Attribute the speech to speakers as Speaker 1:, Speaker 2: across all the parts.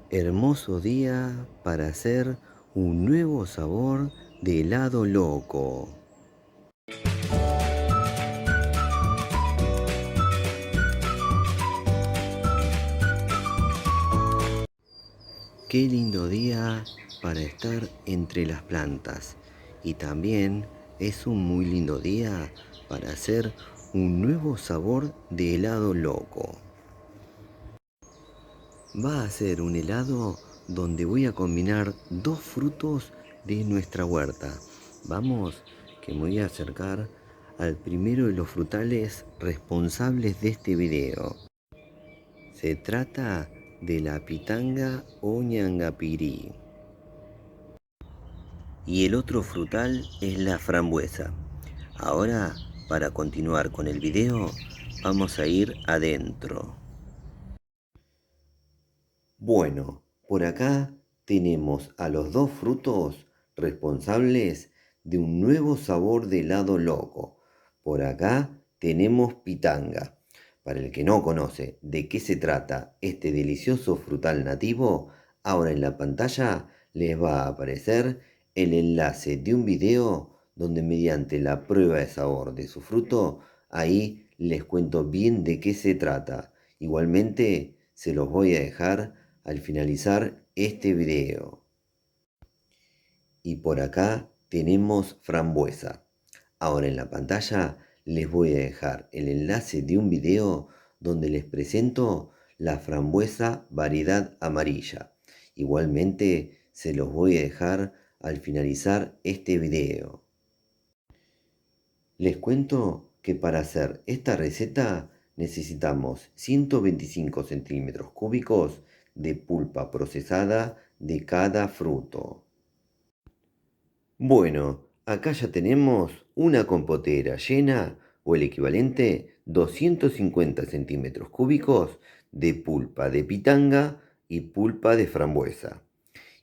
Speaker 1: Hermoso día para hacer un nuevo sabor de helado loco. Qué lindo día para estar entre las plantas. Y también es un muy lindo día para hacer un nuevo sabor de helado loco. Va a ser un helado donde voy a combinar dos frutos de nuestra huerta. Vamos, que me voy a acercar al primero de los frutales responsables de este video. Se trata de la pitanga o ñangapirí. Y el otro frutal es la frambuesa. Ahora, para continuar con el video, vamos a ir adentro. Bueno, por acá tenemos a los dos frutos responsables de un nuevo sabor de helado loco. Por acá tenemos pitanga. Para el que no conoce de qué se trata este delicioso frutal nativo, ahora en la pantalla les va a aparecer el enlace de un video donde mediante la prueba de sabor de su fruto, ahí les cuento bien de qué se trata. Igualmente se los voy a dejar al finalizar este video. Y por acá tenemos frambuesa. Ahora en la pantalla les voy a dejar el enlace de un video donde les presento la frambuesa variedad amarilla. Igualmente se los voy a dejar al finalizar este video. Les cuento que para hacer esta receta necesitamos 125 centímetros cúbicos de pulpa procesada de cada fruto. Bueno, acá ya tenemos una compotera llena o el equivalente 250 centímetros cúbicos de pulpa de pitanga y pulpa de frambuesa.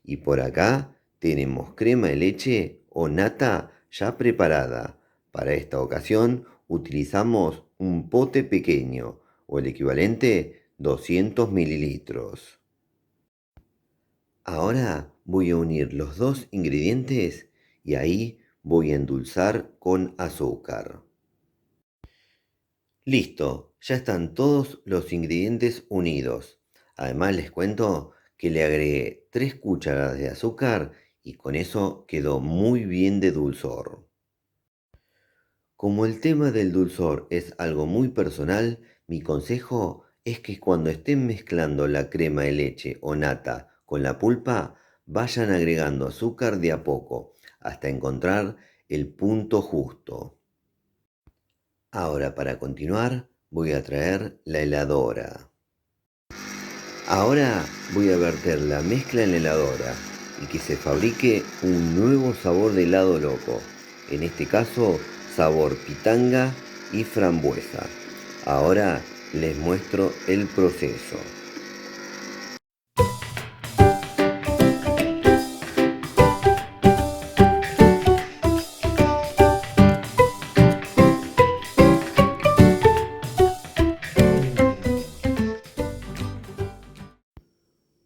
Speaker 1: Y por acá tenemos crema de leche o nata ya preparada. Para esta ocasión utilizamos un pote pequeño o el equivalente 200 mililitros. Ahora voy a unir los dos ingredientes y ahí voy a endulzar con azúcar. Listo, ya están todos los ingredientes unidos. Además les cuento que le agregué 3 cucharadas de azúcar y con eso quedó muy bien de dulzor. Como el tema del dulzor es algo muy personal, mi consejo es que cuando estén mezclando la crema de leche o nata con la pulpa, vayan agregando azúcar de a poco, hasta encontrar el punto justo. Ahora para continuar, voy a traer la heladora. Ahora voy a verter la mezcla en la heladora y que se fabrique un nuevo sabor de helado loco. En este caso, sabor pitanga y frambuesa. Ahora les muestro el proceso.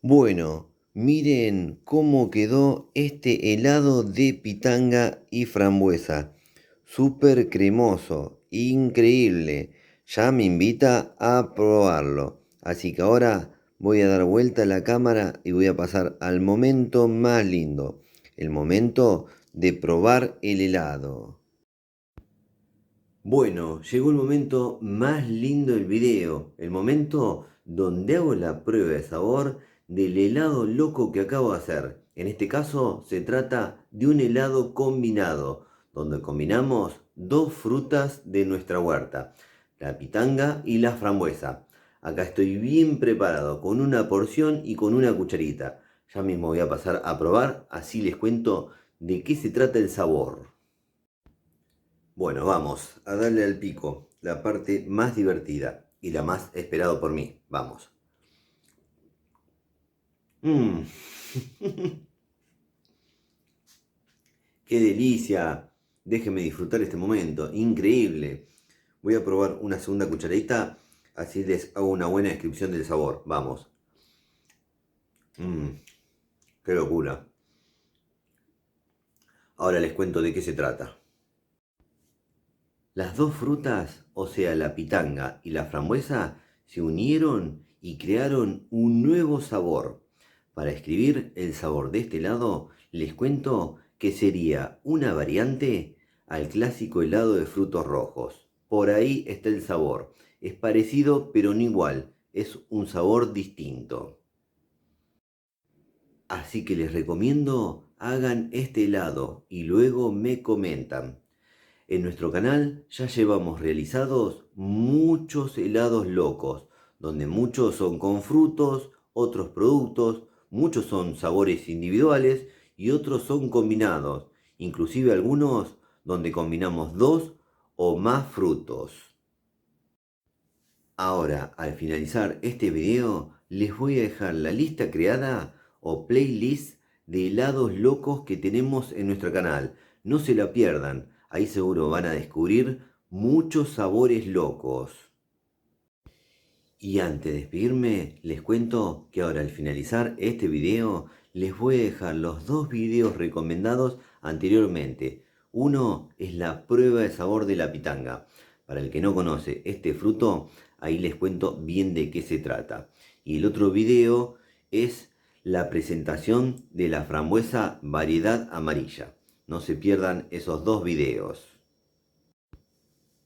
Speaker 1: Bueno, miren cómo quedó este helado de pitanga y frambuesa. Súper cremoso, increíble. Ya me invita a probarlo. Así que ahora voy a dar vuelta a la cámara y voy a pasar al momento más lindo. El momento de probar el helado. Bueno, llegó el momento más lindo del video, el momento donde hago la prueba de sabor del helado loco que acabo de hacer. En este caso se trata de un helado combinado, donde combinamos dos frutas de nuestra huerta, la pitanga y la frambuesa. Acá estoy bien preparado con una porción y con una cucharita. Ya mismo voy a pasar a probar, así les cuento de qué se trata el sabor. Bueno, vamos a darle al pico, la parte más divertida y la más esperada por mí. Vamos. Mmm. ¡Qué delicia! Déjenme disfrutar este momento. Increíble. Voy a probar una segunda cucharadita, así les hago una buena descripción del sabor. Vamos. Mmm, qué locura. Ahora les cuento de qué se trata. Las dos frutas, o sea, la pitanga y la frambuesa, se unieron y crearon un nuevo sabor. Para escribir el sabor de este helado, les cuento que sería una variante al clásico helado de frutos rojos. Por ahí está el sabor. Es parecido pero no igual. Es un sabor distinto. Así que les recomiendo hagan este helado y luego me comentan. En nuestro canal ya llevamos realizados muchos helados locos, donde muchos son con frutos, otros productos, muchos son sabores individuales y otros son combinados, inclusive algunos donde combinamos dos o más frutos. Ahora, al finalizar este video, les voy a dejar la lista creada o playlist de helados locos que tenemos en nuestro canal. No se la pierdan, ahí seguro van a descubrir muchos sabores locos. Y antes de despedirme, les cuento que ahora al finalizar este video, les voy a dejar los dos videos recomendados anteriormente. Uno es la prueba de sabor de la pitanga. Para el que no conoce este fruto, ahí les cuento bien de qué se trata. Y el otro video es la presentación de la frambuesa variedad amarilla. No se pierdan esos dos videos.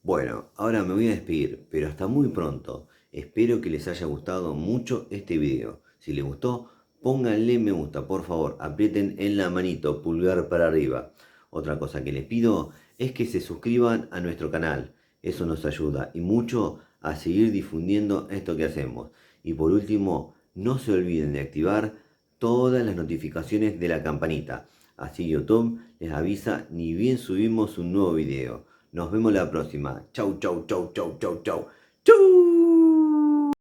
Speaker 1: Bueno, ahora me voy a despedir, pero hasta muy pronto. Espero que les haya gustado mucho este video. Si les gustó, pónganle me gusta, por favor, aprieten en la manito, pulgar para arriba. Otra cosa que les pido es que se suscriban a nuestro canal. Eso nos ayuda y mucho a seguir difundiendo esto que hacemos. Y por último, no se olviden de activar todas las notificaciones de la campanita. Así YouTube les avisa ni bien subimos un nuevo video. Nos vemos la próxima. Chau, chau, chau, chau, chau, chau. ¡Chau!